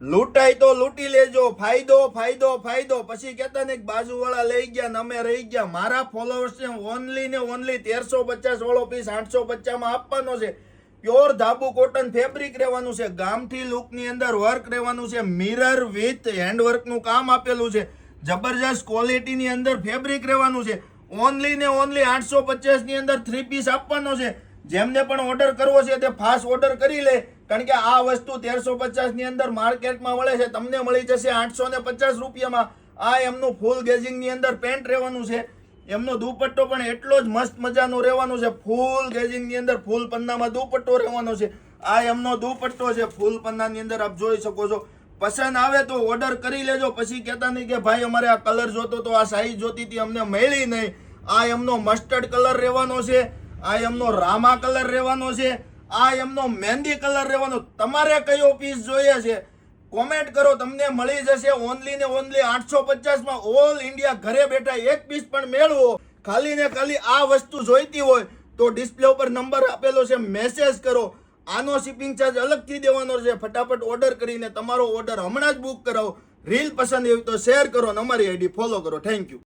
લૂંટાય તો લૂંટી લેજો, ફાયદો ફાયદો ફાયદો. પછી કહેતા ને બાજુવાળા લઈ ગયા ને અમે રહી ગયા. મારા ફોલોઅર્સ ને ઓનલી 1350 વાળો પીસ 850 માં આપવાનો છે. પ્યોર ધાબુ કોટન ફેબ્રિક રહેવાનું છે. ગામઠી લુક ની અંદર વર્ક રહેવાનું છે. મિરર વિથ હેન્ડવર્ક નું કામ આપેલું છે. જબરજસ્ત ક્વોલિટી ની અંદર ફેબ્રિક રહેવાનું છે. ઓનલી 850 ની અંદર 3 પીસ આપવાનો છે. જેમને પણ ઓર્ડર કરવો છે તે ફાસ્ટ ઓર્ડર કરી લે, કારણ કે આ વસ્તુ 1350 ની અંદર માર્કેટમાં મળે છે, તમને મળી જશે 850 રૂપિયામાં. આ એમનું ફૂલ ગેજિંગ ની અંદર પેન્ટ રહેવાનું છે. એમનો દુપટ્ટો પણ એટલો જ મસ્ત મજાનો રહેવાનો છે. ફૂલ ગેજિંગ ની અંદર ફૂલ પન્નામાં દુપટ્ટો રહેવાનો છે. આ એમનો દુપટ્ટો છે ફૂલ પન્ના ની અંદર, આપ જોઈ શકો છો. પસંદ આવે તો ઓર્ડર કરી લેજો. પછી કહેતા નહીં કે ભાઈ અમારે આ કલર જોતો તો, આ સાઈઝ જોતી હતી અમને મળી નહીં. આ એમનો મસ્ટર્ડ કલર રહેવાનો છે. આ એમનો રામા કલર રહેવાનો છે. આ એમનો મહેંદી કલર રહેવાનો. તમારે કયો પીસ જોઈએ છે કોમેન્ટ કરો, તમને મળી જશે ઓનલી 850 માં. ઓલ ઇન્ડિયા ઘરે બેઠા એક પીસ પણ મેળવો. ખાલી ને ખાલી આ વસ્તુ જોઈતી હોય તો ડિસ્પ્લે ઉપર નંબર આપેલો છે, મેસેજ કરો. આનો શિપિંગ ચાર્જ અલગથી દેવાનો છે. ફટાફટ ઓર્ડર કરીને તમારો ઓર્ડર હમણાં જ બુક કરાવો. રીલ પસંદ આવી તો શેર કરો અને અમારી આઈડી ફોલો કરો. Thank you.